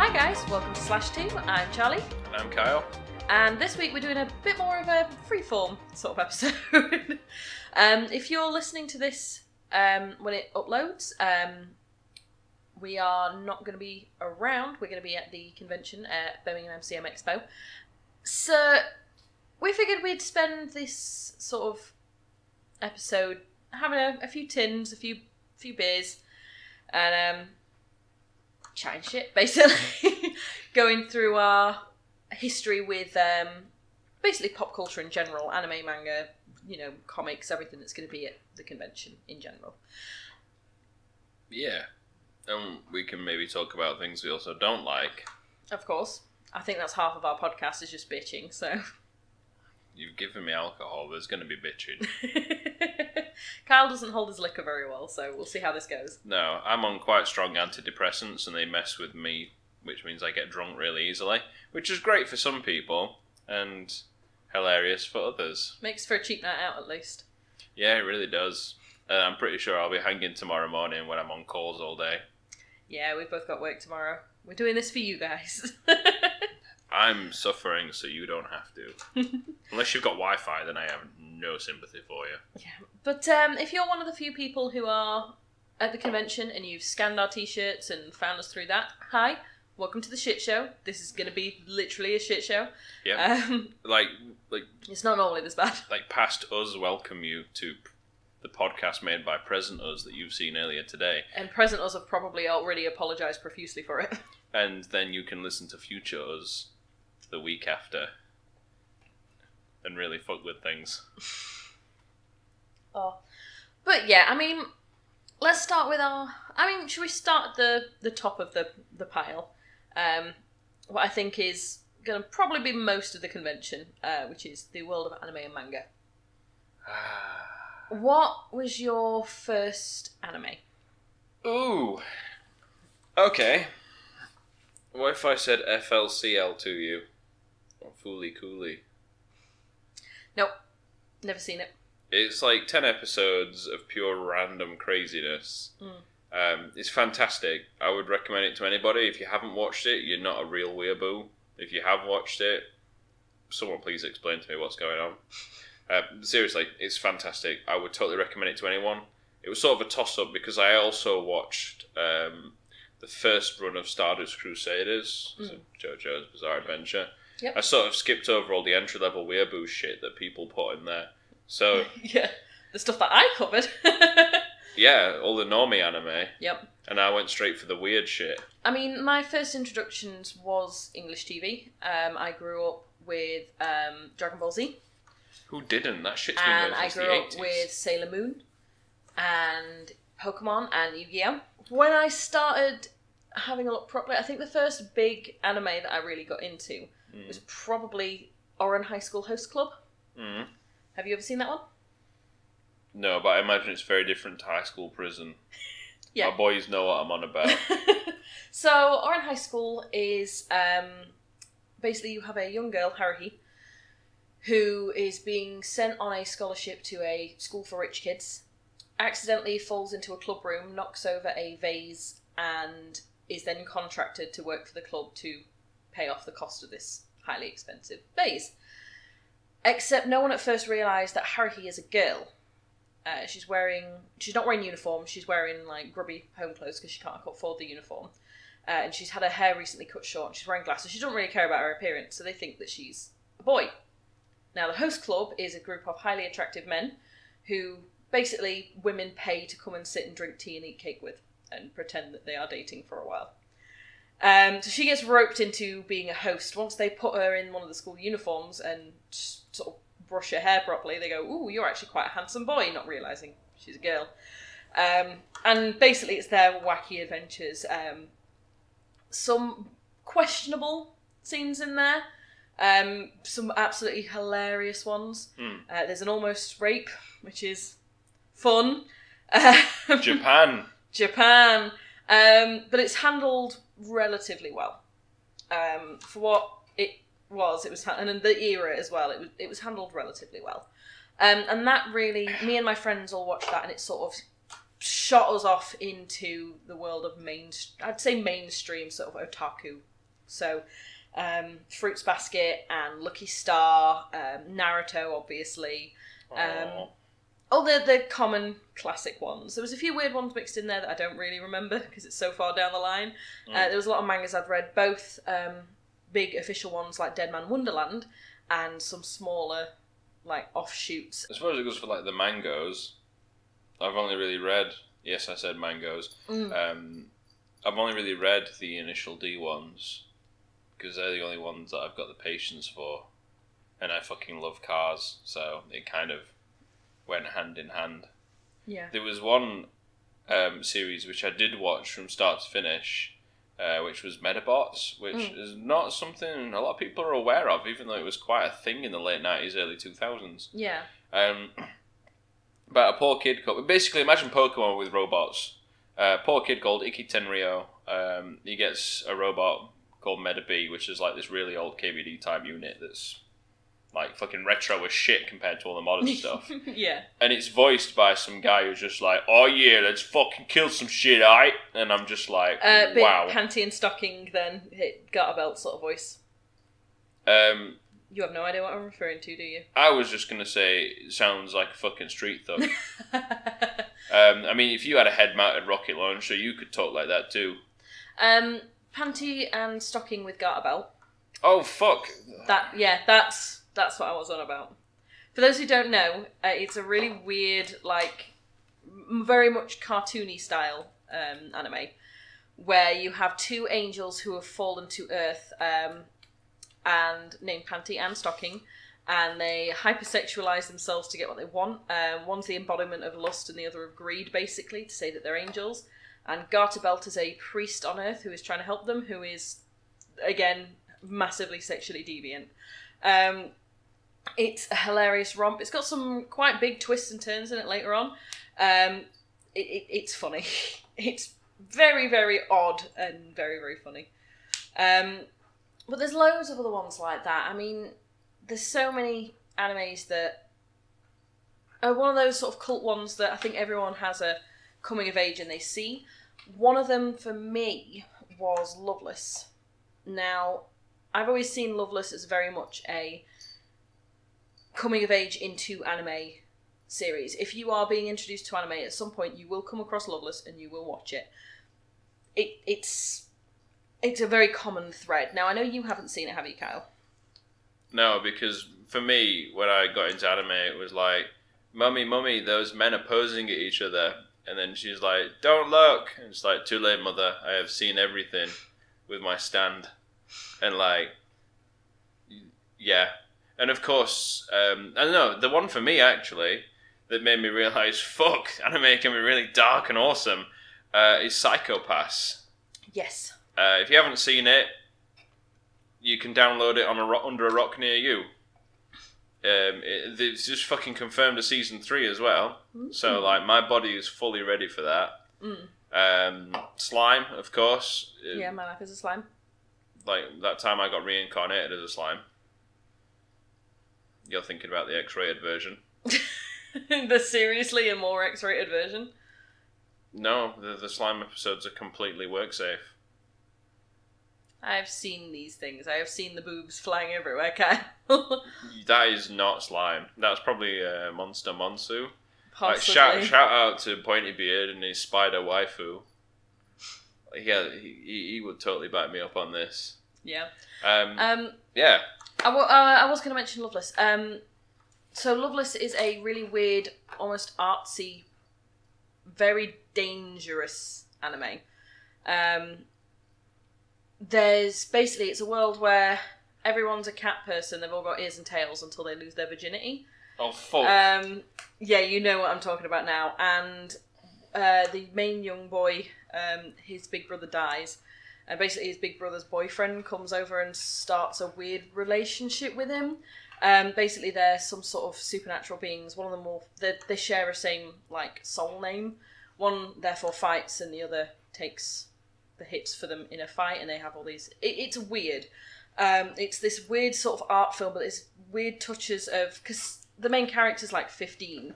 Hi guys, welcome to Slash 2. I'm Charlie. And I'm Kyle. And this week we're doing a bit more of a freeform sort of episode. If you're listening to this when it uploads, we are not going to be around. We're going to be at the convention at Birmingham MCM Expo. So we figured we'd spend this sort of episode having a few tins, a few beers, and chatting shit, basically. Going through our history with basically pop culture in general, anime, manga, comics, everything that's going to be at the convention in general. Yeah. And we can maybe talk about things we also don't like. Of course. I think that's half of our podcast is just bitching, so... You've given me alcohol, there's going to be bitching. Kyle doesn't hold his liquor very well, so we'll see how this goes. No, I'm on quite strong antidepressants and they mess with me, which means I get drunk really easily, which is great for some people and hilarious for others. Makes for a cheap night out, at least. Yeah, it really does. I'm pretty sure I'll be hanging tomorrow morning when I'm on calls all day. Yeah, we've both got work tomorrow. We're doing this for you guys. I'm suffering so you don't have to. Unless you've got Wi-Fi, then I have no sympathy for you. Yeah, but if you're one of the few people who are at the convention and you've scanned our t-shirts and found us through that, hi, welcome to the shit show. This is going to be literally a shit show. Yeah, like it's not normally this bad. Like past us welcome you to the podcast made by present us that you've seen earlier today. And present us have probably already apologised profusely for it. And then you can listen to future us the week after and really fuck with things. Oh. But yeah, I mean, let's start with should we start at the top of the pile? What I think is going to probably be most of the convention, which is the world of anime and manga. What was your first anime? Ooh. Okay. What if I said FLCL to you? Or Fooly Cooly? Nope. Never seen it. It's like 10 episodes of pure random craziness. It's fantastic. I would recommend it to anybody. If you haven't watched it, you're not a real weeaboo. If you have watched it, someone please explain to me what's going on. Seriously, it's fantastic. I would totally recommend it to anyone. It was sort of a toss-up because I also watched the first run of Stardust Crusaders, so JoJo's Bizarre Adventure. Yep. I sort of skipped over all the entry-level weeaboo shit that people put in there. So yeah, the stuff that I covered. Yeah, all the normie anime. Yep. And I went straight for the weird shit. I mean, my first introductions was English TV. I grew up with Dragon Ball Z. Who didn't? That shit's been going since the 80s. And I grew up with Sailor Moon and Pokemon and Yu-Gi-Oh! When I started having a look properly, I think the first big anime that I really got into was probably Oran High School Host Club. Have you ever seen that one? No, but I imagine it's very different to High School Prison. Yeah. My boys know what I'm on about. So, Oran High School is basically you have a young girl, Haruhi, who is being sent on a scholarship to a school for rich kids, accidentally falls into a club room, knocks over a vase, and is then contracted to work for the club to pay off the cost of this highly expensive vase. Except no one at first realised that Haruhi is a girl. She's not wearing uniform, she's wearing like grubby home clothes because she can't afford the uniform. And she's had her hair recently cut short and she's wearing glasses. She doesn't really care about her appearance, so they think that she's a boy. Now, the host club is a group of highly attractive men who basically women pay to come and sit and drink tea and eat cake with and pretend that they are dating for a while. So she gets roped into being a host. Once they put her in one of the school uniforms and sort of brush her hair properly, they go, "Ooh, you're actually quite a handsome boy," not realising she's a girl. And basically it's their wacky adventures. Some questionable scenes in there. Some absolutely hilarious ones. There's an almost rape, which is fun. Japan. But it's handled relatively well. For what it was, and in the era as well, it was handled relatively well. And that really, me and my friends all watched that, and it sort of shot us off into the world of mainstream sort of otaku So, Fruits Basket and Lucky Star, Naruto, obviously. All the common classic ones. There was a few weird ones mixed in there that I don't really remember because it's so far down the line. There was a lot of mangas I'd read, both big official ones like Dead Man Wonderland and some smaller like offshoots. I suppose it goes for like the mangoes. I've only really read, yes I said mangoes, I've only really read the initial D ones because they're the only ones that I've got the patience for, and I fucking love cars, so it kind of went hand in hand. Yeah. There was one series which I did watch from start to finish, which was Metabots, which is not something a lot of people are aware of, even though it was quite a thing in the late 90s, early 2000s. Yeah. But a poor kid called... Basically, imagine Pokemon with robots. A poor kid called Iki Tenryo. He gets a robot called Meta B, which is like this really old KBD type unit that's like fucking retro as shit compared to all the modern stuff. Yeah. And it's voiced by some guy who's just like, oh yeah, let's fucking kill some shit, aight? And I'm just like, wow. Big panty and stocking then, hit garter belt sort of voice. You have no idea what I'm referring to, do you? I was just going to say, it sounds like a fucking street thug. I mean, if you had a head-mounted rocket launcher, you could talk like that too. Panty and stocking with garter belt. Oh, fuck. That's what I was on about. For those who don't know, it's a really weird, like, very much cartoony style anime, where you have two angels who have fallen to Earth, and named Panty and Stocking, and they hypersexualize themselves to get what they want. One's the embodiment of lust and the other of greed, basically, to say that they're angels. And Garter Belt is a priest on Earth who is trying to help them, who is, again, massively sexually deviant. It's a hilarious romp. It's got some quite big twists and turns in it later on. It's funny. It's very, very odd and very, very funny. But there's loads of other ones like that. I mean, there's so many animes that are one of those sort of cult ones that I think everyone has a coming of age and they see. One of them, for me, was Loveless. Now, I've always seen Loveless as very much a coming of age into anime series. If you are being introduced to anime, at some point you will come across Loveless and you will watch it. It's a very common thread. Now, I know you haven't seen it, have you, Kyle? No, because for me, when I got into anime, it was like, Mummy, those men are posing at each other. And then she's like, don't look. And it's like, too late, mother. I have seen everything with my stand. And like, yeah. And of course, I don't know, the one for me, actually, that made me realise, fuck, anime can be really dark and awesome, is Psycho Pass. Yes. If you haven't seen it, you can download it on under a rock near you. It's just fucking confirmed a season 3 as well. Mm-hmm. So, like, my body is fully ready for that. Slime, of course. Yeah, my life is a slime. Like, that time I got reincarnated as a slime. You're thinking about the X-rated version. The seriously a more X-rated version? No, the slime episodes are completely work safe. I've seen these things. I have seen the boobs flying everywhere, Kyle. That is not slime. That's probably Monster Monsu. Possibly. Like, shout out to Pointy Beard and his spider waifu. Yeah, he would totally back me up on this. Yeah. Yeah. I was going to mention Loveless. So Loveless is a really weird, almost artsy, very dangerous anime. It's a world where everyone's a cat person. They've all got ears and tails until they lose their virginity. Oh, fuck. Yeah, you know what I'm talking about now. And the main young boy, his big brother dies. And basically his big brother's boyfriend comes over and starts a weird relationship with him. Basically they're some sort of supernatural beings. One of them they share a same, like, soul name. One therefore fights and the other takes the hits for them in a fight, and they have all these... It's weird. It's this weird sort of art film, but there's weird touches of... Because the main character's like 15,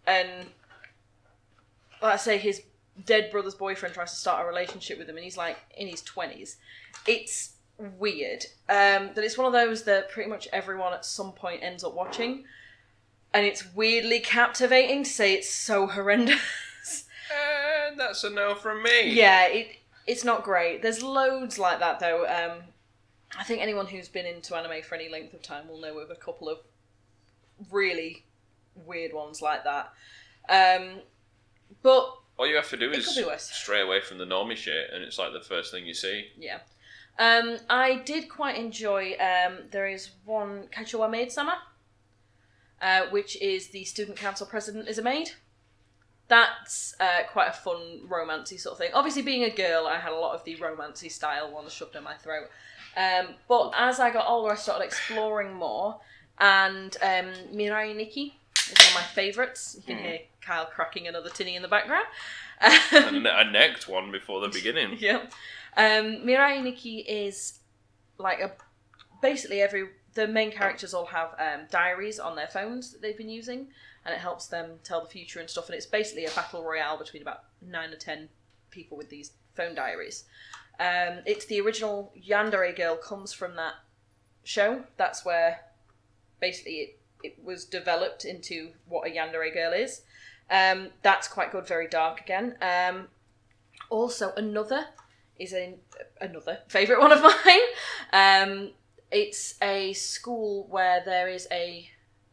and like I say, his dead brother's boyfriend tries to start a relationship with him, and he's like in his 20s. It's weird. That it's one of those that pretty much everyone at some point ends up watching. And it's weirdly captivating to say it's so horrendous. And that's a no from me. Yeah, it's not great. There's loads like that, though. I think anyone who's been into anime for any length of time will know of a couple of really weird ones like that. But all you have to do is could be worse. stray away from the normie shit, and it's like the first thing you see. Yeah. I did quite enjoy, there is one, Kaicho Maid-sama, which is the student council president is a maid. That's quite a fun, romancy sort of thing. Obviously, being a girl, I had a lot of the romancy style ones shoved down my throat. But as I got older, I started exploring more. And Mirai Nikki is one of my favourites. You can hear Kyle cracking another tinny in the background. I necked one before the beginning. Yeah. Mirai Nikki is like basically the main characters all have diaries on their phones that they've been using, and it helps them tell the future and stuff. And it's basically a battle royale between about 9 or 10 people with these phone diaries. It's the original Yandere girl comes from that show. That's where basically it was developed into what a Yandere girl is. That's quite good, very dark again. Also, another favourite one of mine. It's a school where there is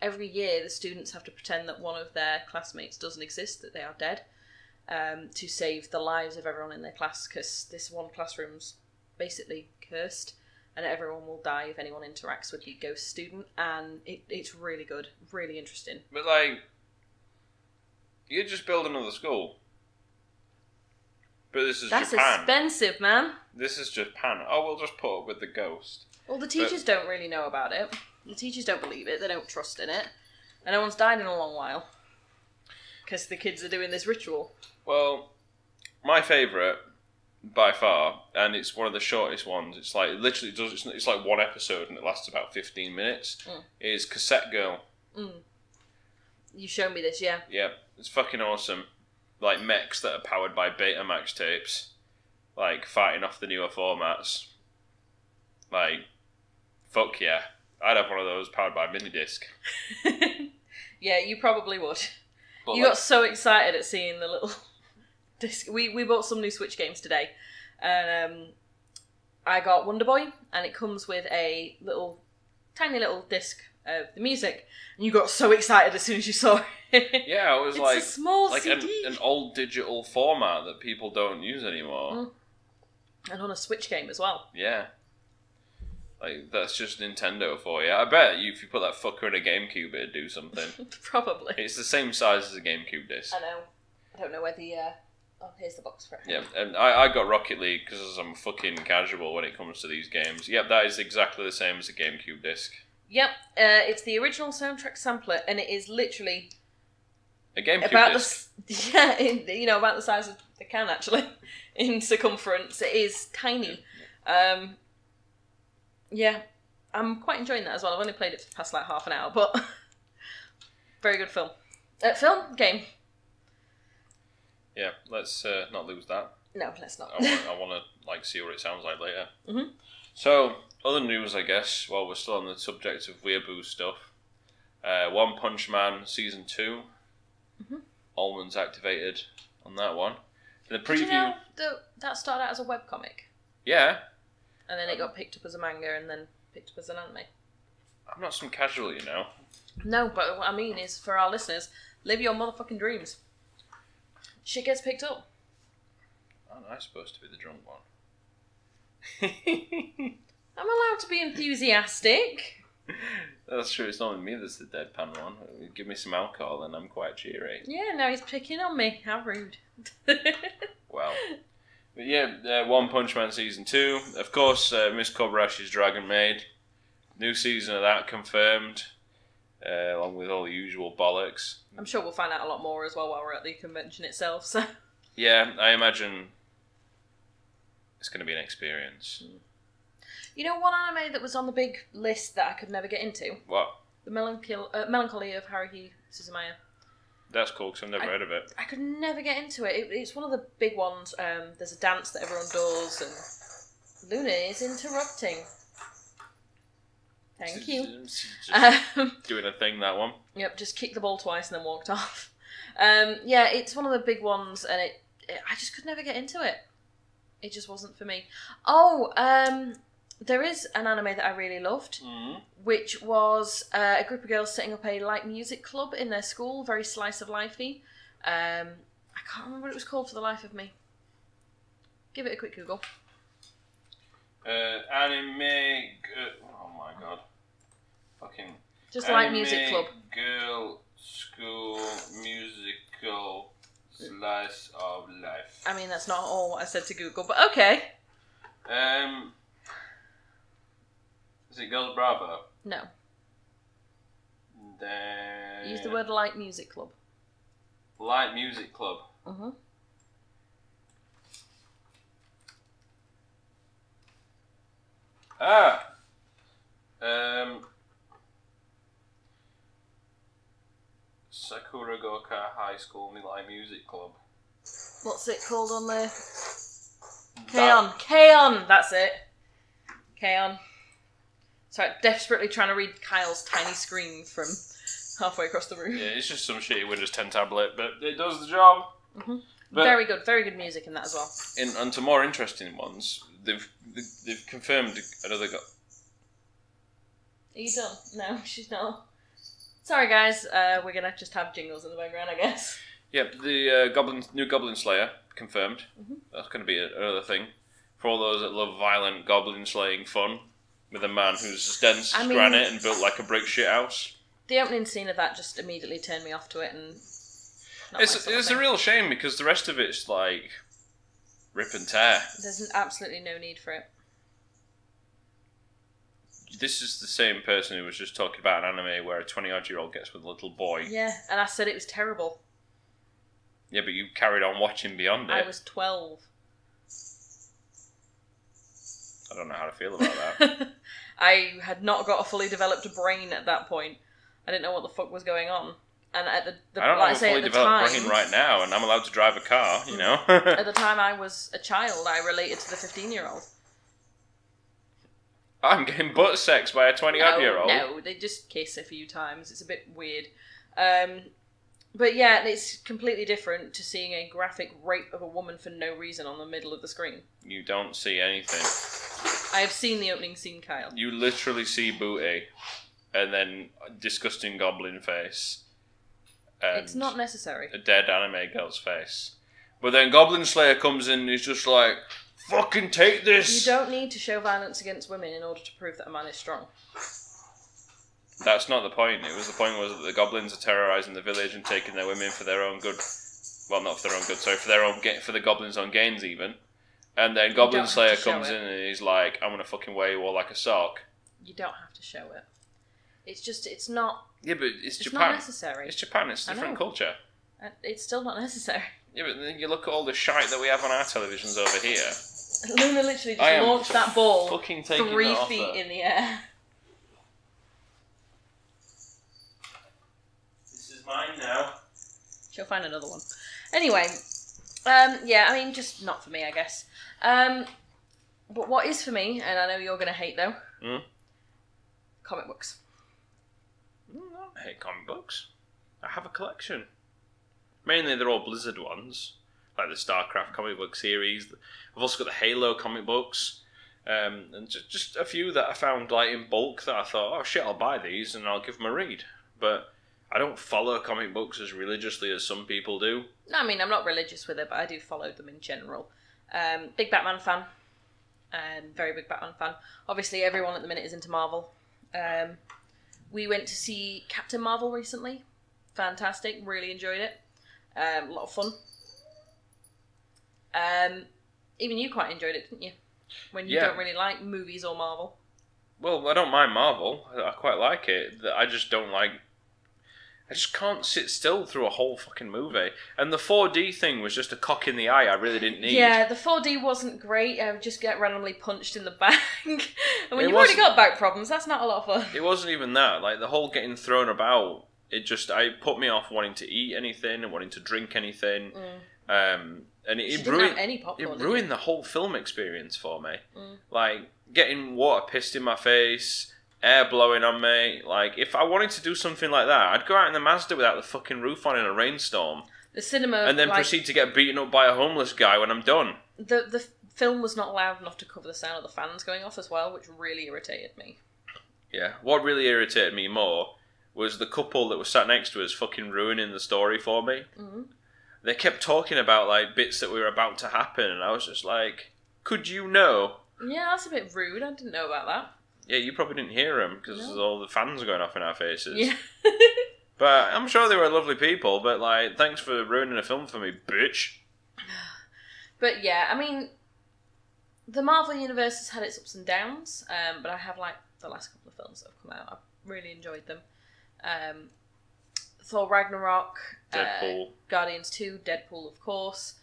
every year the students have to pretend that one of their classmates doesn't exist, that they are dead, to save the lives of everyone in their class, because this one classroom's basically cursed and everyone will die if anyone interacts with the ghost student, and it's really good, really interesting. But like, you just build another school. But this is That's Japan. expensive, man. This is Japan. Oh, we'll just put up with the ghost. Well, the teachers don't really know about it. The teachers don't believe it. They don't trust in it. And no one's died in a long while. Because the kids are doing this ritual. Well, my favourite, by far, and it's one of the shortest ones, it's like, it literally does, it's like one episode and it lasts about 15 minutes, is Cassette Girl. You showed me this, yeah. Yeah, it's fucking awesome. Like, mechs that are powered by Betamax tapes. Like, fighting off the newer formats. Like, fuck yeah. I'd have one of those powered by minidisc. Yeah, you probably would. But you got so excited at seeing the little disc. We bought some new Switch games today. And I got Wonder Boy, and it comes with a tiny little disc of the music. And you got so excited as soon as you saw it. Yeah, it was it's a small CD. an old digital format that people don't use anymore. And on a Switch game as well. Yeah. Like, that's just Nintendo for you. I bet if you put that fucker in a GameCube, it'd do something. Probably. It's the same size as a GameCube disc. I know. I don't know where the... Oh, here's the box for it. Yeah, and I got Rocket League because I'm fucking casual when it comes to these games. Yep, that is exactly the same as a GameCube disc. Yep, it's the original soundtrack sampler, and it is literally... A GameCube disc? About the size of the can, actually, in circumference. It is tiny. Yeah, I'm quite enjoying that as well. I've only played it for the past half an hour, but very good film. Game. Yeah, let's not lose that. No, let's not. I want to see what it sounds like later. Mm-hmm. So, other news, I guess, while we're still on the subject of weeaboo stuff. One Punch Man Season 2. Mm-hmm. Almonds activated on that one. In the preview... Did you know that started out as a webcomic? Yeah. And then it got picked up as a manga and then picked up as an anime. I'm not some casual, you know. No, but what I mean is, for our listeners, live your motherfucking dreams. Shit gets picked up. Aren't I supposed to be the drunk one? I'm allowed to be enthusiastic. That's true, it's not me that's the deadpan one. Give me some alcohol and I'm quite cheery. Yeah, now he's picking on me. How rude. Well... But yeah, One Punch Man Season 2. Of course, Miss Kobarashi's Dragon Maid. New season of that confirmed, along with all the usual bollocks. I'm sure we'll find out a lot more as well while we're at the convention itself. So. Yeah, I imagine it's going to be an experience. You know one anime that was on the big list that I could never get into? What? The Melancholy of Haruhi Suzumiya. That's cool, because I've never heard of it. I could never get into it. It's one of the big ones. There's a dance that everyone does, and Luna is interrupting. Thank you. Just doing a thing, that one. Yep, just kicked the ball twice and then walked off. Yeah, it's one of the big ones, and I just could never get into it. It just wasn't for me. Oh, there is an anime that I really loved, which was a group of girls setting up a light music club in their school, very slice of lifey. I can't remember what it was called for the life of me. Give it a quick Google. Anime. Oh my god. Fucking. Just light music club. Girl school musical slice of life. I mean, that's not all what I said to Google, but okay. Is it Girls Bravo? No. Then... Use the word light music club. Light music club. Uh-huh. Sakura Goka High School Light Music Club. What's it called on there? K-On! That's it. K-On. Sorry, desperately trying to read Kyle's tiny screen from halfway across the room. Yeah, it's just some shitty Windows 10 tablet, but it does the job. Mm-hmm. Very good music in that as well. And to more interesting ones, they've confirmed another. Are you done? No, she's not. Sorry, guys. We're gonna just have jingles in the background, I guess. Yep, the new Goblin Slayer confirmed. Mm-hmm. That's going to be another thing for all those that love violent goblin slaying fun with a man who's as dense as granite and built like a brick shithouse. The opening scene of that just immediately turned me off to it, and it's a real shame because the rest of it's like rip and tear. There's absolutely no need for it. This is the same person who was just talking about an anime where a 20-odd-year-old gets with a little boy. Yeah, and I said it was terrible. Yeah, but you carried on watching beyond it. I was 12. I don't know how to feel about that. I had not got a fully developed brain at that point. I didn't know what the fuck was going on. And at I don't have a fully developed brain right now, and I'm allowed to drive a car, you know? At the time I was a child, I related to the 15-year-old. I'm getting butt sex by a 20-odd-year-old. No, they just kiss a few times. It's a bit weird. But yeah, it's completely different to seeing a graphic rape of a woman for no reason on the middle of the screen. You don't see anything. I have seen the opening scene, Kyle. You literally see booty, and then a disgusting goblin face. And it's not necessary. A dead anime girl's face. But then Goblin Slayer comes in and he's just like, fucking take this! You don't need to show violence against women in order to prove that a man is strong. That's not the point. The point was that the goblins are terrorising the village and taking their women for their own good. Well, not for their own good, sorry, for the goblins' own gains even. And then Goblin Slayer comes in and he's like, I'm gonna fucking wear you all like a sock. You don't have to show it. It's not... Yeah, but it's Japan. Not necessary. It's Japan, it's a different culture. It's still not necessary. Yeah, but then you look at all the shite that we have on our televisions over here. Luna literally just launched that ball 3 feet in the air. This is mine now. She'll find another one. Anyway, yeah, I mean, just not for me, I guess. But what is for me, and I know you're going to hate though, comic books. I don't hate comic books. I have a collection. Mainly they're all Blizzard ones, like the StarCraft comic book series. I've also got the Halo comic books, and just a few that I found like in bulk that I thought, oh shit, I'll buy these and I'll give them a read. But I don't follow comic books as religiously as some people do. No, I mean, I'm not religious with it, but I do follow them in general. Big Batman fan. Very big Batman fan. Obviously, everyone at the minute is into Marvel. We went to see Captain Marvel recently. Fantastic. Really enjoyed it. A lot of fun. Even you quite enjoyed it, didn't you? When you don't really like movies or Marvel. Well, I don't mind Marvel. I quite like it. I just don't like... I just can't sit still through a whole fucking movie. And the 4D thing was just a cock in the eye I really didn't need. Yeah, the 4D wasn't great. I would just get randomly punched in the back. And when you've already got back problems, that's not a lot of fun. It wasn't even that. Like, the whole getting thrown about, it put me off wanting to eat anything and wanting to drink anything. And it ruined any popcorn. It ruined the whole film experience for me. Like getting water pissed in my face, air blowing on me. Like if I wanted to do something like that, I'd go out in the Mazda without the fucking roof on in a rainstorm. The cinema, and then proceed to get beaten up by a homeless guy when I'm done. The film was not loud enough to cover the sound of the fans going off as well, which really irritated me. Yeah, what really irritated me more was the couple that was sat next to us fucking ruining the story for me. They kept talking about like bits that were about to happen, and I was just like, "Could you know?" Yeah, that's a bit rude. I didn't know about that. Yeah, you probably didn't hear them because all the fans going off in our faces. Yeah. But I'm sure they were lovely people. But like, thanks for ruining a film for me, bitch. But yeah, I mean, the Marvel Universe has had its ups and downs. But I have liked the last couple of films that have come out. I've really enjoyed them. Thor Ragnarok, Deadpool, Guardians 2, Deadpool, of course,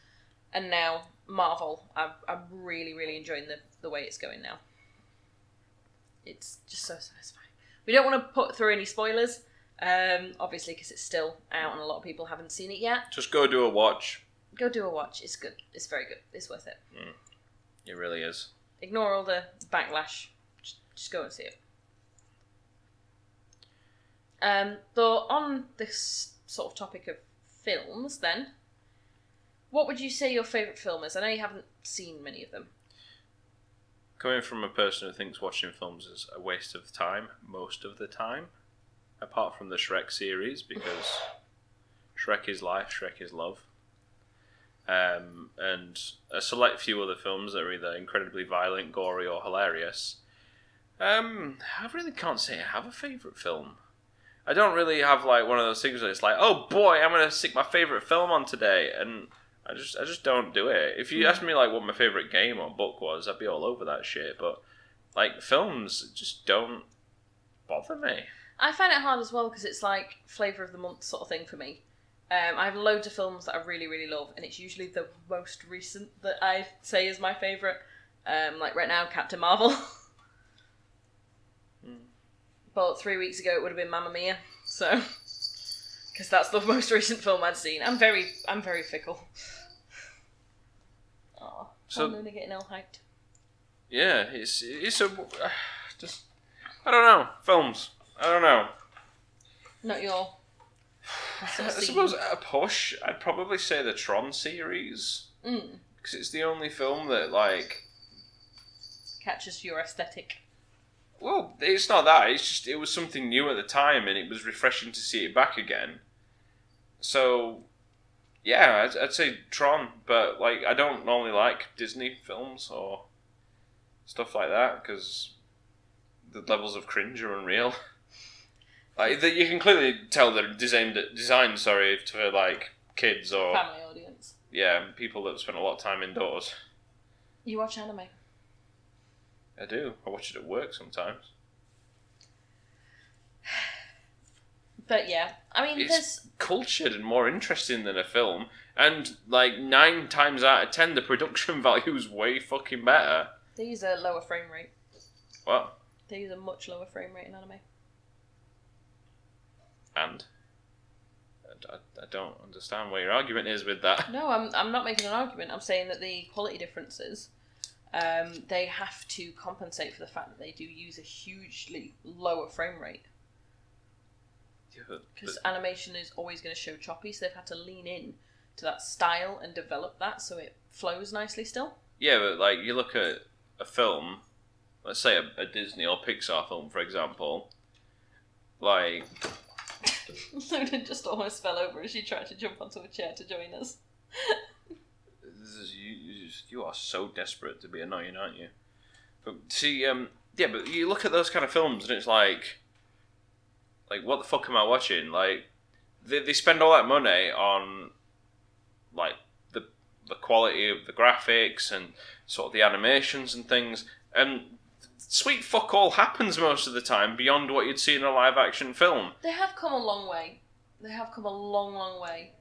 and now Marvel. I'm really, really enjoying the way it's going now. It's just so satisfying. We don't want to put through any spoilers, obviously, because it's still out and a lot of people haven't seen it yet. Just go do a watch. Go do a watch. It's good. It's very good. It's worth it. It really is. Ignore all the backlash. Just go and see it. Though on this sort of topic of films, then, what would you say your favourite film is? I know you haven't seen many of them. Coming from a person who thinks watching films is a waste of time most of the time, apart from the Shrek series, because Shrek is life, Shrek is love. And a select few other films that are either incredibly violent, gory, or hilarious. I really can't say I have a favourite film. I don't really have like one of those things where it's like, oh boy, I'm gonna stick my favourite film on today, and I just don't do it. If you asked me like what my favourite game or book was, I'd be all over that shit. But like films just don't bother me. I find it hard as well because it's like flavour of the month sort of thing for me. I have loads of films that I really, really love, and it's usually the most recent that I say is my favourite. Like right now, Captain Marvel. But 3 weeks ago it would have been Mamma Mia, so because that's the most recent film I'd seen. I'm very fickle. Oh, so I'm only getting all hyped. Yeah, it's a just I don't know films. I don't know. Not your. I suppose at a push, I'd probably say the Tron series because it's the only film that like catches your aesthetic. Well, it's not that. It's just it was something new at the time, and it was refreshing to see it back again. So, yeah, I'd say Tron, but like I don't normally like Disney films or stuff like that because the levels of cringe are unreal. Like you can clearly tell they're designed for like kids or family audience. Yeah, people that spend a lot of time indoors. You watch anime? I do. I watch it at work sometimes. But yeah, I mean, it's cultured and more interesting than a film, and like 9 times out of 10, the production value is way fucking better. They use a lower frame rate. What? They use a much lower frame rate in anime. And I don't understand what your argument is with that. No, I'm not making an argument. I'm saying that the quality differences. They have to compensate for the fact that they do use a hugely lower frame rate. Because animation is always going to show choppy, so they've had to lean in to that style and develop that so it flows nicely still. Yeah, but like you look at a film, let's say a Disney or Pixar film, for example, like... Luna just almost fell over as she tried to jump onto a chair to join us. You are so desperate to be annoying, aren't you? But see, yeah, but you look at those kind of films and it's like what the fuck am I watching? Like, they spend all that money on, like, the quality of the graphics and sort of the animations and things, and sweet fuck all happens most of the time beyond what you'd see in a live action film. They have come a long way. They have come a long, long way.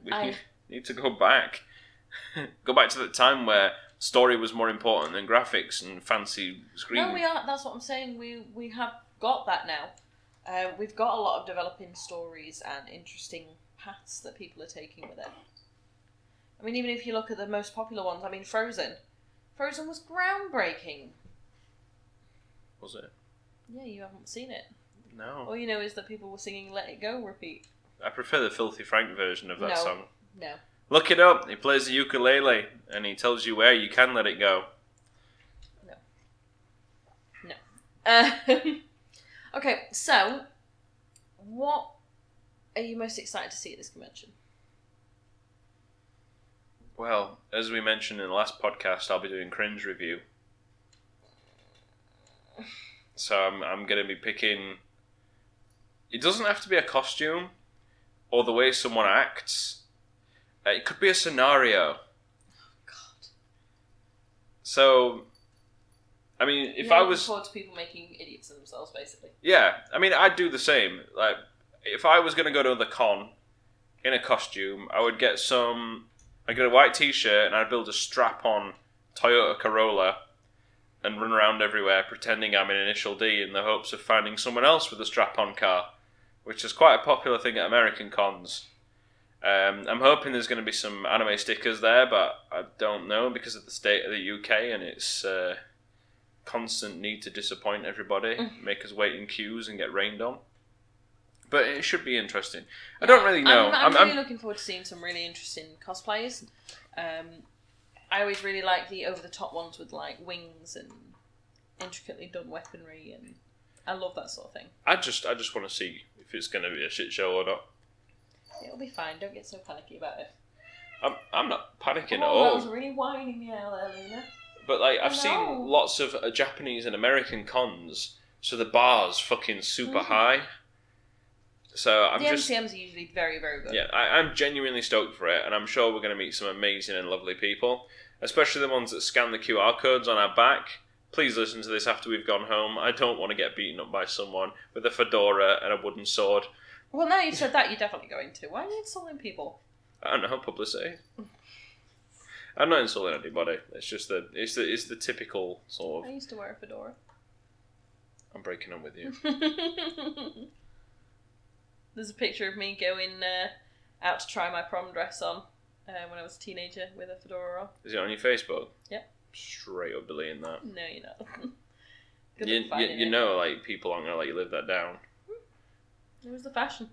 We need to go back. Go back to the time where story was more important than graphics and fancy screen. No, we are. That's what I'm saying. We have got that now. We've got a lot of developing stories and interesting paths that people are taking with it. I mean, even if you look at the most popular ones, I mean, Frozen. Frozen was groundbreaking. Was it? Yeah, you haven't seen it. No. All you know is that people were singing Let It Go repeat. I prefer the Filthy Frank version of that song. No. Look it up. He plays the ukulele and he tells you where you can let it go. No. Okay, so what are you most excited to see at this convention? Well, as we mentioned in the last podcast, I'll be doing Cringe Review. So I'm going to be picking... It doesn't have to be a costume or the way someone acts. It could be a scenario. Oh, God. So, I mean, if You're I looking was... forward to people making idiots of themselves, basically. Yeah, I mean, I'd do the same. Like, if I was going to go to the con in a costume, I would get I'd get a white t-shirt and I'd build a strap-on Toyota Corolla and run around everywhere pretending I'm in Initial D in the hopes of finding someone else with a strap-on car, which is quite a popular thing at American cons. I'm hoping there's going to be some anime stickers there, but I don't know because of the state of the UK and its constant need to disappoint everybody, make us wait in queues and get rained on. But it should be interesting. I don't really know. I'm really looking forward to seeing some really interesting cosplays. I always really like the over-the-top ones with like wings and intricately done weaponry, and I love that sort of thing. I just want to see if it's going to be a shit show or not. It'll be fine. Don't get so panicky about it. I'm not panicking at That all. was really whining me out there, Luna. But like I've seen lots of Japanese and American cons, so the bar's fucking super high. So the MCMs are usually very, very good. Yeah, I'm genuinely stoked for it, and I'm sure we're going to meet some amazing and lovely people, especially the ones that scan the QR codes on our back. Please listen to this after we've gone home. I don't want to get beaten up by someone with a fedora and a wooden sword. Well, now you've said that, you're definitely going to. Why are you insulting people? I don't know, publicity. I'm not insulting anybody. It's just that it's the typical sort of... I used to wear a fedora. I'm breaking up with you. There's a picture of me going out to try my prom dress on when I was a teenager with a fedora on. Is it on your Facebook? Yep. Straight up deleting that. No, you're not. You know, like, people aren't going to let you live that down. It was the fashion.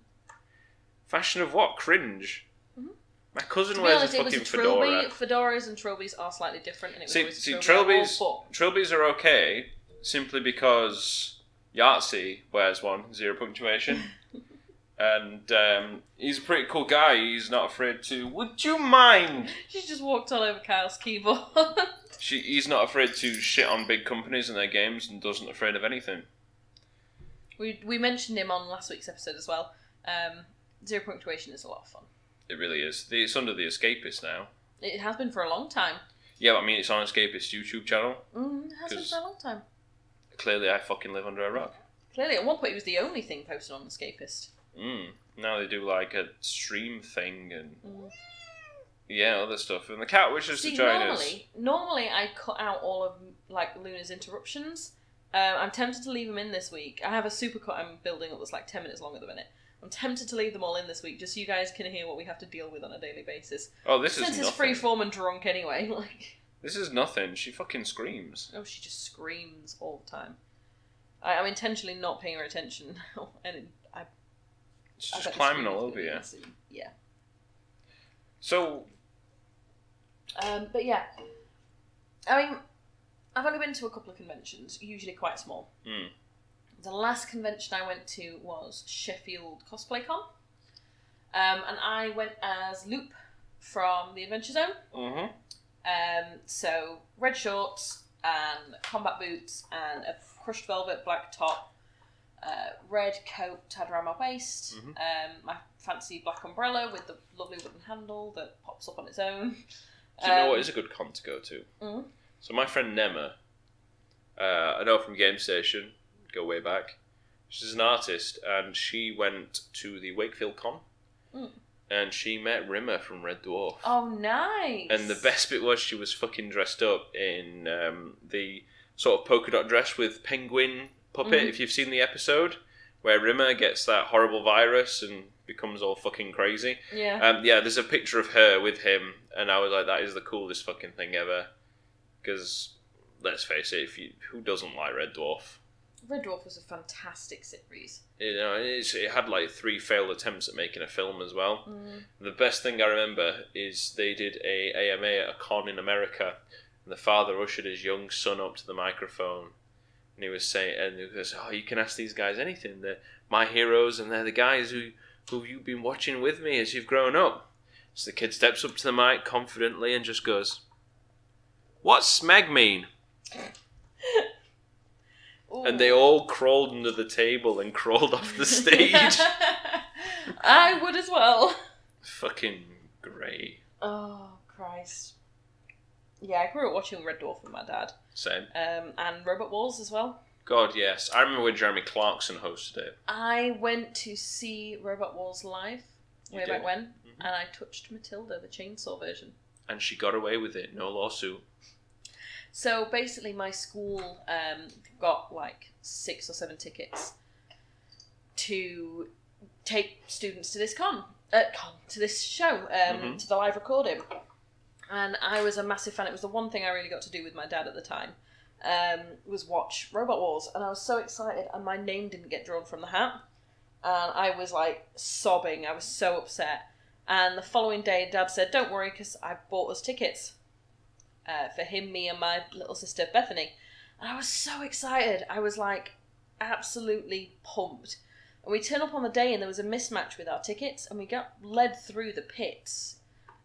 Fashion of what? Cringe? Mm-hmm. My cousin wears honest, a fucking trilby. fedora. Fedoras and trilbies are slightly different. And it was see trilbies are okay simply because Yahtzee wears one, 0 punctuation. And he's a pretty cool guy. He's not afraid to... Would you mind? She just walked all over Kyle's keyboard. He's not afraid to shit on big companies and their games and doesn't afraid of anything. We mentioned him on last week's episode as well. 0 punctuation is a lot of fun. It really is. It's under The Escapist now. It has been for a long time. Yeah, but I mean, it's on Escapist YouTube channel. It has been for a long time. Clearly, I fucking live under a rock. Clearly, at one point, it was the only thing posted on Escapist. Now they do like a stream thing and other stuff. And the cat wishes to join us. Normally I cut out all of like Luna's interruptions. I'm tempted to leave them in this week. I have a supercut I'm building up that's like 10 minutes long at the minute. I'm tempted to leave them all in this week just so you guys can hear what we have to deal with on a daily basis. Oh, this is nothing. Since it's free form and drunk anyway. Like this is nothing. She fucking screams. Oh, she just screams all the time. I'm intentionally not paying her attention, and It's just climbing all over you. Yeah. So... but yeah. I mean, I've only been to a couple of conventions, usually quite small. The last convention I went to was Sheffield Cosplay Con. And I went as Loop from the Adventure Zone. So, red shorts and combat boots and a crushed velvet black top. Red coat tied around my waist, my fancy black umbrella with the lovely wooden handle that pops up on its own. Do you know what is a good con to go to? So my friend Nema, I know from Game Station, go way back, she's an artist and she went to the Wakefield Con and she met Rimmer from Red Dwarf. Oh, nice! And the best bit was she was fucking dressed up in the sort of polka dot dress with penguin puppet, if you've seen the episode, where Rimmer gets that horrible virus and becomes all fucking crazy. Yeah. There's a picture of her with him, and I was like, that is the coolest fucking thing ever. Because, let's face it, who doesn't like Red Dwarf? Red Dwarf was a fantastic series. You know, it had like 3 failed attempts at making a film as well. The best thing I remember is they did a AMA at a con in America, and the father ushered his young son up to the microphone, and he was saying, and he goes, "Oh, you can ask these guys anything. They're my heroes, and they're the guys who you've been watching with me as you've grown up." So the kid steps up to the mic confidently and just goes, "What's smeg mean?" Ooh. And they all crawled under the table and crawled off the stage. I would as well. Fucking great. Oh, Christ. Yeah, I grew up watching Red Dwarf with my dad. Same. And Robot Wars as well. God, yes. I remember when Jeremy Clarkson hosted it. I went to see Robot Wars live way back when, Mm-hmm. and I touched Matilda, the chainsaw version. And she got away with it. No lawsuit. So basically my school got like 6 or 7 tickets to take students to this to this show, to the live recording. And I was a massive fan. It was the one thing I really got to do with my dad at the time, was watch Robot Wars. And I was so excited, and my name didn't get drawn from the hat. And I was like sobbing. I was so upset. And the following day, Dad said, "Don't worry, because I've bought us tickets." For him, me, and my little sister Bethany. And I was so excited. I was like absolutely pumped. And we turned up on the day and there was a mismatch with our tickets, and we got led through the pits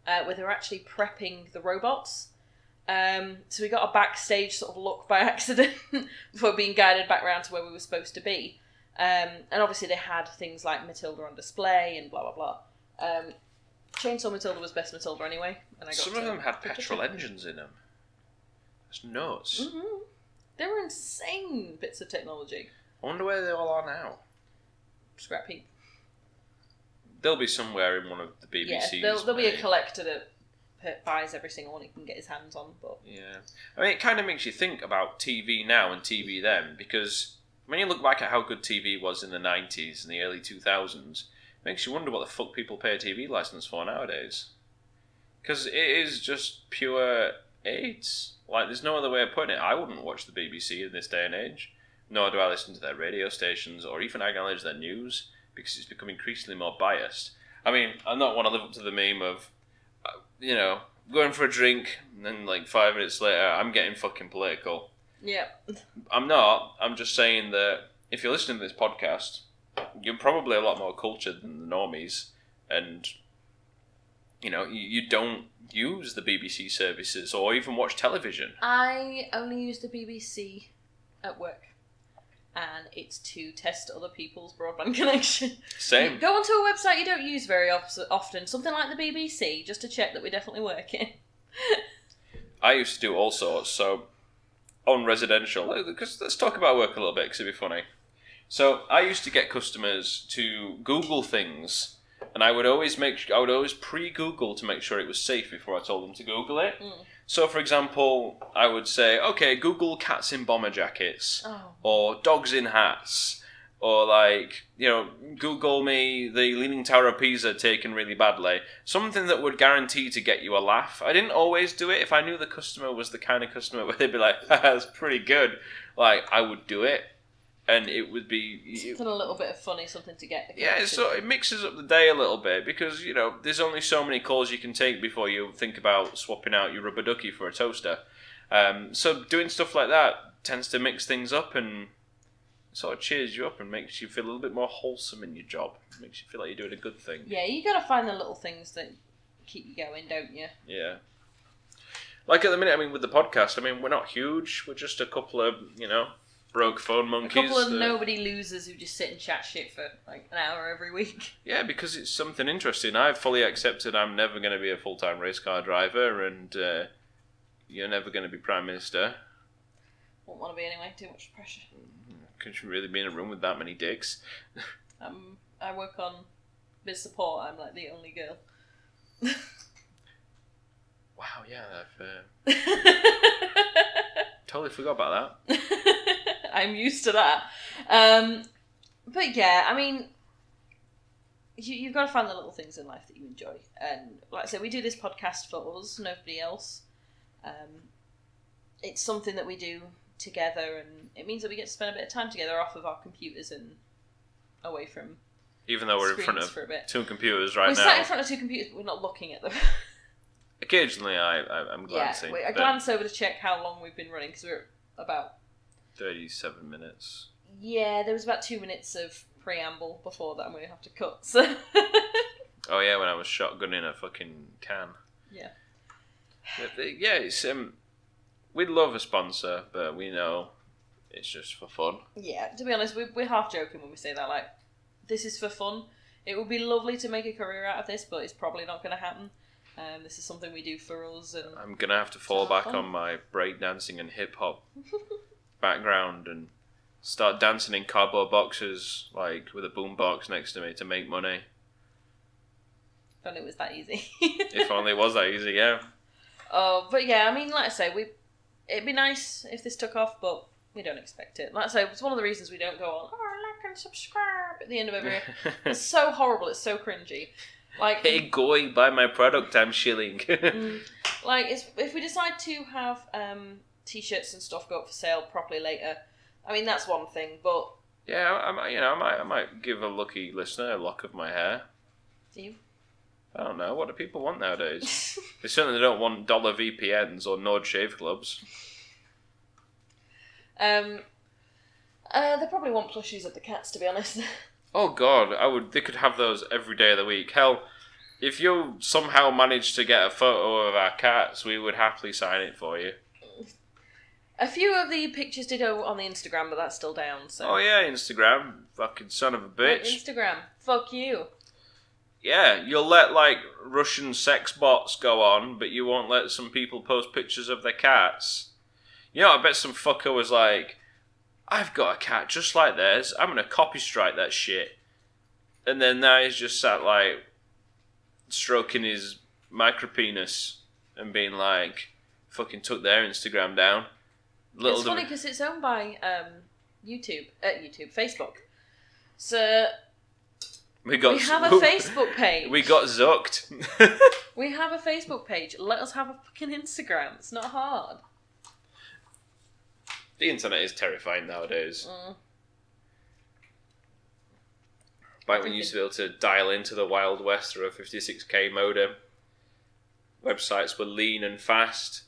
where they were actually prepping the robots. So we got a backstage sort of look by accident before being guided back around to where we were supposed to be. And obviously they had things like Matilda on display and blah, blah, blah. Chainsaw Matilda was best Matilda anyway. And I got Some of them had petrol engines in them. That's nuts. Mm-hmm. They were insane bits of technology. I wonder where they all are now. Scrap heap. They'll be somewhere in one of the BBC's. Yeah, there'll be a collector that buys every single one he can get his hands on. But yeah, I mean, it kind of makes you think about TV now and TV then, because when you look back at how good TV was in the 90s and the early 2000s, it makes you wonder what the fuck people pay a TV license for nowadays. Because it is just pure AIDS. Like, there's no other way of putting it. I wouldn't watch the BBC in this day and age. Nor do I listen to their radio stations or even acknowledge their news, because it's become increasingly more biased. I mean, I don't want to live up to the meme of, going for a drink, and then like 5 minutes later, I'm getting fucking political. Yeah. I'm not. I'm just saying that if you're listening to this podcast, you're probably a lot more cultured than the normies, and you don't use the BBC services or even watch television. I only use the BBC at work, and it's to test other people's broadband connection. Same. Go onto a website you don't use very often, something like the BBC, just to check that we're definitely working. I used to do all sorts, so on residential, because let's talk about work a little bit, because it'd be funny. So I used to get customers to Google things, and I would always pre-Google to make sure it was safe before I told them to Google it. So, for example, I would say, okay, Google cats in bomber jackets, or dogs in hats, or Google me the Leaning Tower of Pisa taken really badly. Something that would guarantee to get you a laugh. I didn't always do it. If I knew the customer was the kind of customer where they'd be like, that's pretty good, I would do it. And it would be something a little bit of funny, something to get. Yeah, so it mixes up the day a little bit, because there's only so many calls you can take before you think about swapping out your rubber ducky for a toaster. So doing stuff like that tends to mix things up and sort of cheers you up and makes you feel a little bit more wholesome in your job. Makes you feel like you're doing a good thing. Yeah, you got to find the little things that keep you going, don't you? Yeah. Like at the minute, with the podcast, we're not huge. We're just a couple of broke phone monkeys. A couple of nobody losers who just sit and chat shit for like an hour every week. Yeah, because it's something interesting. I've fully accepted I'm never going to be a full-time race car driver, and you're never going to be Prime Minister. Won't want to be anyway, too much pressure. Couldn't you really be in a room with that many dicks? I work on biz support. I'm like the only girl. Wow, yeah, I've totally forgot about that. I'm used to that. But yeah, you've got to find the little things in life that you enjoy. And like I said, we do this podcast for us, nobody else. It's something that we do together, and it means that we get to spend a bit of time together off of our computers and away from. Even though we're in front of two computers right now. We're sat in front of two computers, but we're not looking at them. Occasionally, I'm glancing. I glance over to check how long we've been running, because we're about 37 minutes. Yeah, there was about 2 minutes of preamble before that I'm going to have to cut. So. Oh yeah, when I was shotgunning a fucking can. Yeah. Yeah, it's we'd love a sponsor, but we know it's just for fun. Yeah, to be honest, we're half joking when we say that. Like, this is for fun. It would be lovely to make a career out of this, but it's probably not going to happen. This is something we do for us. And I'm going to have to fall back on my breakdancing and hip-hop background and start dancing in cardboard boxes, like, with a boombox next to me to make money. If only it was that easy. If only it was that easy, yeah. Oh, but yeah, I mean, like I say, it'd be nice if this took off, but we don't expect it. Like I say, it's one of the reasons we don't go on, like and subscribe at the end of every... It's so horrible, it's so cringy. Like, hey, goy, buy my product, I'm shilling. Like, if we decide to have t-shirts and stuff go up for sale properly later, I mean, that's one thing, but... Yeah, I might give a lucky listener a lock of my hair. Do you? I don't know. What do people want nowadays? They certainly don't want dollar VPNs or Nord shave clubs. They probably want plushies of the cats, to be honest. Oh God, they could have those every day of the week. Hell, if you somehow managed to get a photo of our cats, we would happily sign it for you. A few of the pictures did go on the Instagram, but that's still down. So. Oh yeah, Instagram, fucking son of a bitch. Instagram, fuck you. Yeah, you'll let, like, Russian sex bots go on, but you won't let some people post pictures of their cats. You know, I bet some fucker was like, I've got a cat just like theirs, I'm gonna copy strike that shit. And then now he's just sat, like, stroking his micropenis and being like, fucking took their Instagram down. It's funny because it's owned by Facebook. So... We have a Facebook page. We got zucked. We have a Facebook page. Let us have a fucking Instagram. It's not hard. The internet is terrifying nowadays. Back when you used to be able to dial into the Wild West through a 56k modem, websites were lean and fast,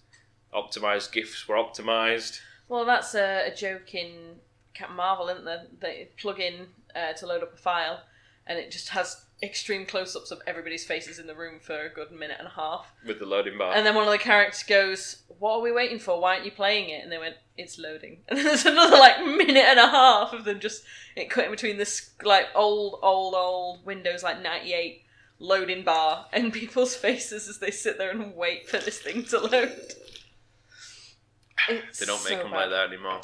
optimised GIFs were optimised. Well, that's a joke in Captain Marvel, isn't there? They plug in to load up a file, and it just has extreme close-ups of everybody's faces in the room for a good minute and a half. With the loading bar. And then one of the characters goes, "What are we waiting for? Why aren't you playing it?" And they went, "It's loading." And then there's another, like, minute and a half of them just cutting between this, like, old Windows, like, 98 loading bar and people's faces as they sit there and wait for this thing to load. They don't make them like that anymore.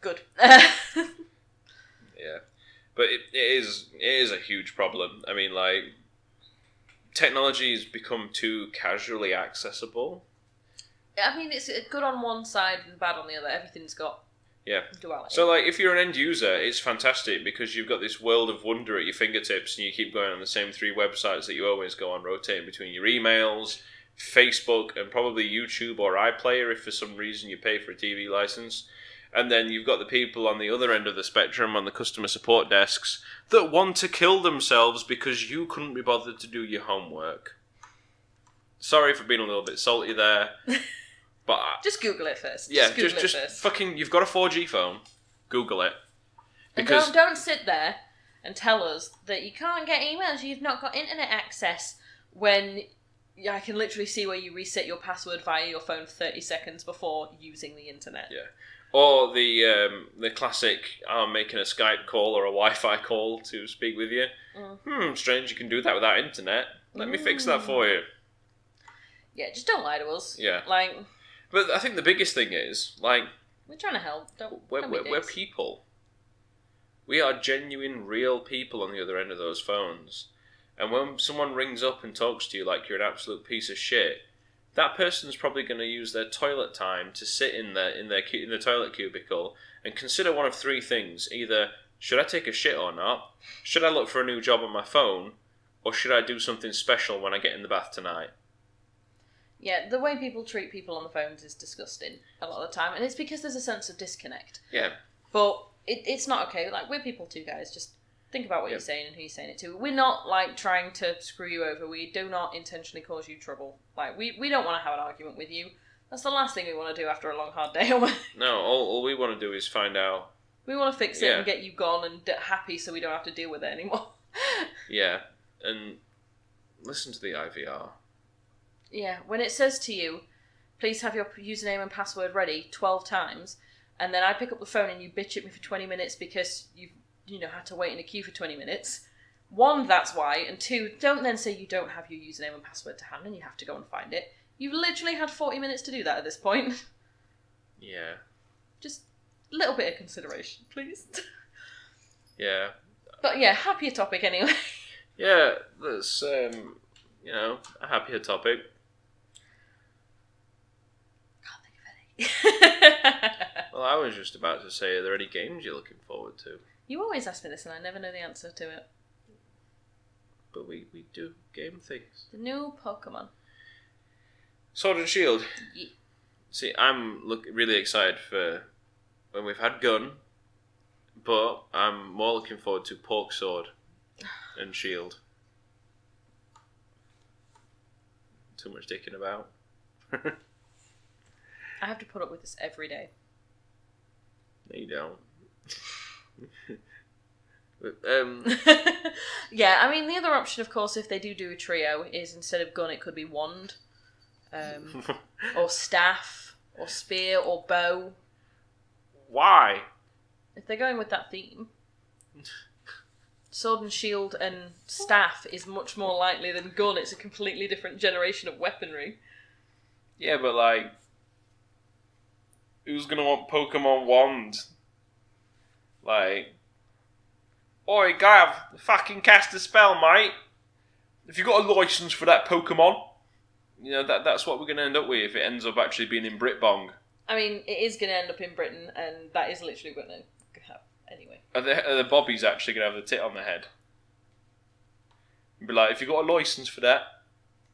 Good. Yeah. But it is a huge problem. I mean, like, technology has become too casually accessible. I mean, it's good on one side and bad on the other. Everything's got duality. So, like, if you're an end user, it's fantastic because you've got this world of wonder at your fingertips and you keep going on the same 3 websites that you always go on, rotating between your emails, Facebook, and probably YouTube or iPlayer if for some reason you pay for a TV license. And then you've got the people on the other end of the spectrum on the customer support desks that want to kill themselves because you couldn't be bothered to do your homework. Sorry for being a little bit salty there. But just Google it first. Yeah, just fucking, you've got a 4G phone. Google it. Because and don't sit there and tell us that you can't get emails, you've not got internet access, when I can literally see where you reset your password via your phone 30 seconds before using the internet. Yeah. Or the classic, I'm making a Skype call or a Wi-Fi call to speak with you. Strange you can do that without internet. Let me fix that for you. Yeah, just don't lie to us. Yeah. Like... But I think the biggest thing is, like... We're trying to help. We're people. We are genuine, real people on the other end of those phones. And when someone rings up and talks to you like you're an absolute piece of shit, that person's probably going to use their toilet time to sit in the toilet cubicle and consider one of 3 things. Either Should I take a shit or not? Should I look for a new job on my phone? Or should I do something special when I get in the bath tonight? Yeah, the way people treat people on the phones is disgusting a lot of the time, and it's because there's a sense of disconnect. Yeah. But it's not okay. Like, we're people too, guys. Just think about what you're saying and who you're saying it to. We're not, like, trying to screw you over. We do not intentionally cause you trouble. Like, we don't want to have an argument with you. That's the last thing we want to do after a long, hard day. No, all we want to do is find out. We want to fix it and get you gone and happy so we don't have to deal with it anymore. Yeah, and listen to the IVR. Yeah, when it says to you, please have your username and password ready 12 times, and then I pick up the phone and you bitch at me for 20 minutes because you've had to wait in a queue for 20 minutes. 1, that's why, and 2, don't then say you don't have your username and password to hand and you have to go and find it. You've literally had 40 minutes to do that at this point. Yeah. Just a little bit of consideration, please. Yeah. But yeah, happier topic anyway. Yeah, that's, a happier topic. Can't think of any. Well, I was just about to say, are there any games you're looking forward to? You always ask me this and I never know the answer to it. But we do game things. The new Pokemon. Sword and Shield. Yeah. See, I'm really excited for when we've had Gun, but I'm more looking forward to Pork Sword and Shield. Too much dicking about. I have to put up with this every day. No, you don't. Yeah, I mean, the other option, of course, if they do a trio, is instead of gun, it could be wand, or staff, or spear, or bow. Why? If they're going with that theme, sword and shield and staff is much more likely than gun. It's a completely different generation of weaponry. Yeah, but like, who's gonna want Pokemon Wand? Like, oi, Gav, fucking cast a spell, mate. If you got a license for that Pokemon, that's what we're gonna end up with if it ends up actually being in Britbong. I mean, it is gonna end up in Britain, and that is literally gonna happen anyway. Are the Bobbies actually gonna have the tit on their head? And be like, if you got a license for that,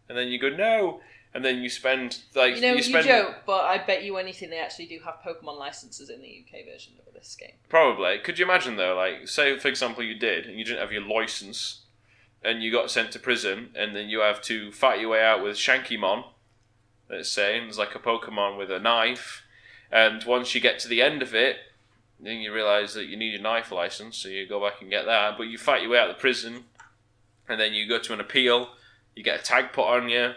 and then you go no. And then you spend, like... you joke, but I bet you anything they actually do have Pokemon licenses in the UK version of this game. Probably. Could you imagine, though, like, say, for example, you did, and you didn't have your license, and you got sent to prison, and then you have to fight your way out with Shankymon, let's say, and there's like a Pokemon with a knife, and once you get to the end of it, then you realise that you need a knife license, so you go back and get that, but you fight your way out of the prison, and then you go to an appeal, you get a tag put on you,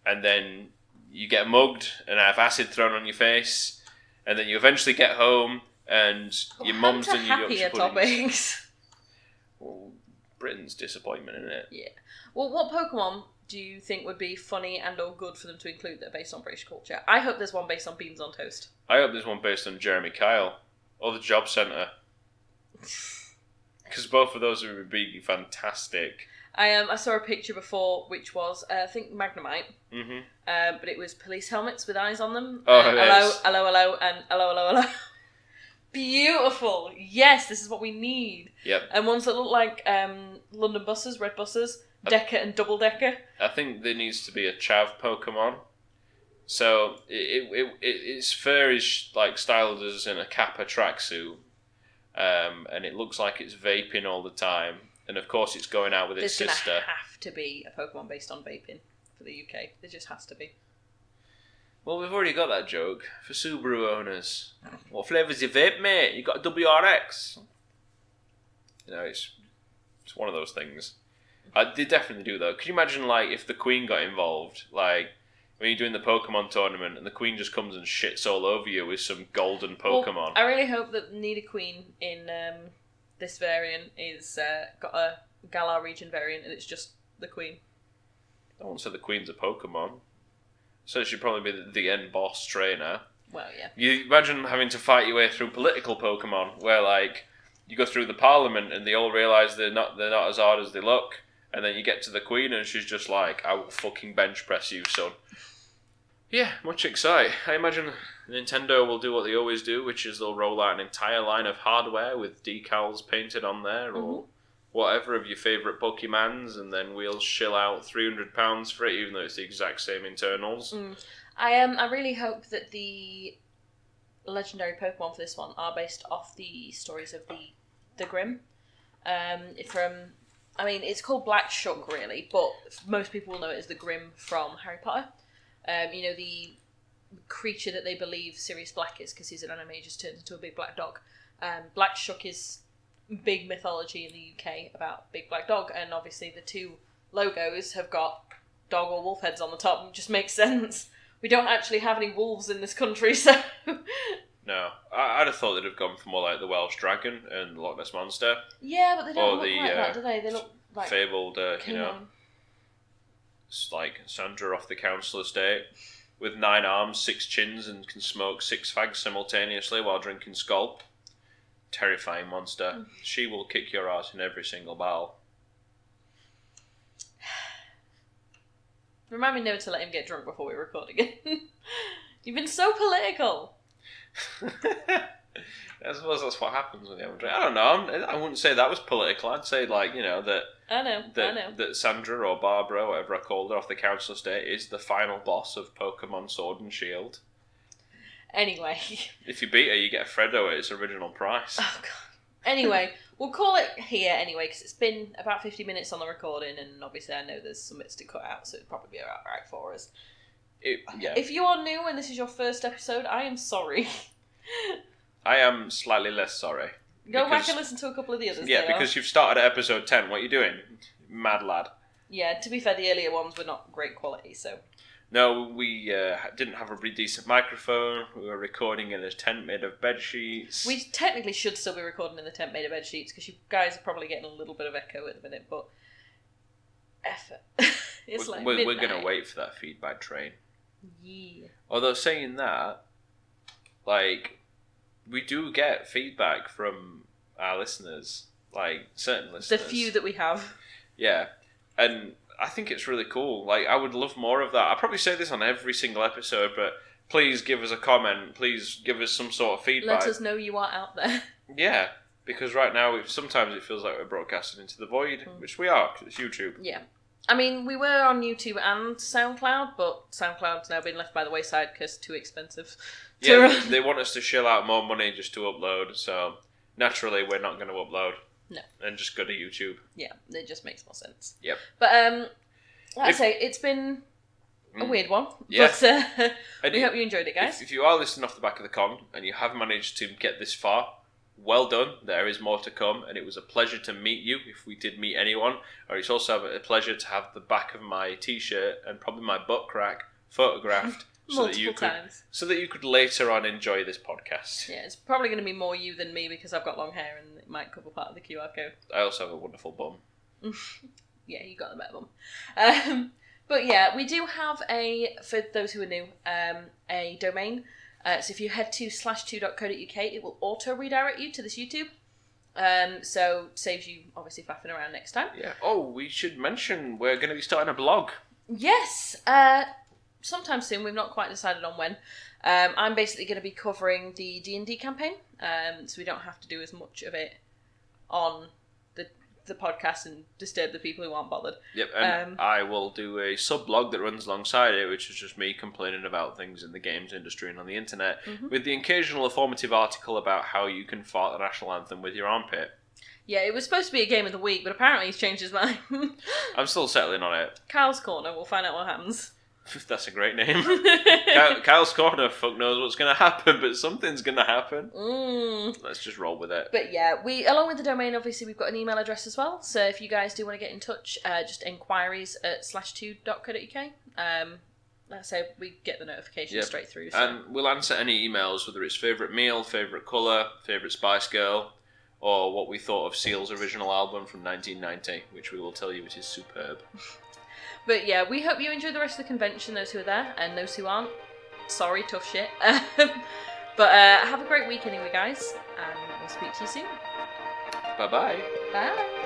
and then you get mugged and have acid thrown on your face, and then you eventually get home and your mum's done your Yorkshire puddings. Well, Britain's disappointment, isn't it? Yeah. Well, what Pokemon do you think would be funny and or good for them to include that are based on British culture? I hope there's one based on Beans on Toast. I hope there's one based on Jeremy Kyle or the Job Centre. Because both of those would be fantastic. I saw a picture before, which was, I think, Magnemite. Mm-hmm. But it was police helmets with eyes on them. Oh, hello, and hello. Beautiful. Yes, this is what we need. Yep. And ones that look like London buses, red buses, Decker and Double Decker. I think there needs to be a Chav Pokemon. So its fur is like styled as in a Kappa tracksuit, and it looks like it's vaping all the time. And of course, it's going out with its sister. There's going to have to be a Pokemon based on vaping for the UK. There just has to be. Well, we've already got that joke for Subaru owners. What flavour's your vape, mate? You got a WRX. It's one of those things. They definitely do, though. Could you imagine, like, if the Queen got involved? Like, when you're doing the Pokemon tournament and the Queen just comes and shits all over you with some golden Pokemon. Well, I really hope that Nidoqueen in this variant is got a Galar region variant and it's just the Queen. I won't say the Queen's a Pokemon. So she'd probably be the end boss trainer. Well, yeah. You imagine having to fight your way through political Pokemon, where like you go through the Parliament and they all realise they're not as hard as they look, and then you get to the Queen and she's just like, "I will fucking bench press you, son." Yeah, much exciting. I imagine Nintendo will do what they always do, which is they'll roll out an entire line of hardware with decals painted on there, or whatever of your favourite Pokemons, and then we'll shill out £300 for it, even though it's the exact same internals. I really hope that the legendary Pokemon for this one are based off the stories of the Grimm. It's called Black Shuck, really, but most people will know it as the Grimm from Harry Potter. The creature that they believe Sirius Black is, because he's an anime, just turns into a big black dog. Black Shuck is big mythology in the UK about big black dog, and obviously the two logos have got dog or wolf heads on the top. It just makes sense. We don't actually have any wolves in this country, so... No. I'd have thought they'd have gone for more like the Welsh Dragon and the Loch Ness Monster. Yeah, but they don't look like that, do they? They look like... fabled, it's like Sandra off the council estate with 9 arms, 6 chins, and can smoke 6 fags simultaneously while drinking Skull. Terrifying monster. She will kick your ass in every single battle. Remind me never to let him get drunk before we record again. You've been so political. I suppose that's what happens when you have a drink. I don't know. I wouldn't say that was political. I'd say, that I know. That Sandra or Barbara, whatever I called her off the council estate, is the final boss of Pokemon Sword and Shield. Anyway. If you beat her, you get a Freddo at its original price. Oh, God. Anyway, we'll call it here anyway, because it's been about 50 minutes on the recording, and obviously I know there's some bits to cut out, so it'll probably be about right for us. If you are new and this is your first episode, I am sorry. I am slightly less sorry. Go back and listen to a couple of the others. Yeah, because you've started at episode 10. What are you doing? Mad lad. Yeah, to be fair, the earlier ones were not great quality, so... No, we didn't have a really decent microphone. We were recording in a tent made of bed sheets. We technically should still be recording in the tent made of bed sheets, because you guys are probably getting a little bit of echo at the minute, but... Effort. We're going to wait for that feedback train. Yeah. Although saying that, we do get feedback from our listeners, certain listeners. The few that we have. Yeah, and I think it's really cool. I would love more of that. I probably say this on every single episode, but please give us a comment. Please give us some sort of feedback. Let us know you are out there. Yeah, because right now sometimes it feels like we're broadcasting into the void, which we are, because it's YouTube. Yeah. I mean, we were on YouTube and SoundCloud, but SoundCloud's now been left by the wayside because too expensive to run. They want us to shell out more money just to upload, so naturally we're not going to upload. No. And just go to YouTube. Yeah, it just makes more sense. Yep. But, like I say, it's been a weird one. Yeah. But we hope you enjoyed it, guys. If you are listening off the back of the con and you have managed to get this far, well done. There is more to come, and it was a pleasure to meet you, if we did meet anyone. Or it's also a pleasure to have the back of my t-shirt and probably my butt crack photographed so that you could later on enjoy this podcast. Yeah, it's probably going to be more you than me because I've got long hair and it might cover part of the QR code. I also have a wonderful bum. Yeah, you got the better bum. But yeah, we do have for those who are new, a domain. So if you head to /2.co.uk, it will auto redirect you to this YouTube. So saves you obviously faffing around next time. Yeah. Oh, we should mention we're going to be starting a blog. Yes. Sometime soon. We've not quite decided on when. I'm basically going to be covering the D&D campaign, so we don't have to do as much of it on the podcast and disturb the people who aren't bothered. Yep, and I will do a sub-blog that runs alongside it, which is just me complaining about things in the games industry and on the internet, with the occasional informative article about how you can fart the national anthem with your armpit. Yeah, it was supposed to be a game of the week, but apparently he's changed his mind. I'm still settling on it. Kyle's Corner, we'll find out what happens. That's a great name. Kyle's Corner, fuck knows what's going to happen, but something's going to happen. Let's just roll with it. But yeah, along with the domain, obviously, we've got an email address as well. So if you guys do want to get in touch, just inquiries at /2.co.uk. Like I say, we get the notifications straight through. So. And we'll answer any emails, whether it's favourite meal, favourite colour, favourite Spice Girl, or what we thought of Seal's original album from 1990, which we will tell you it is superb. But yeah, we hope you enjoy the rest of the convention, those who are there, and those who aren't, sorry, tough shit. But have a great week anyway, guys, and we'll speak to you soon. Bye-bye. Bye.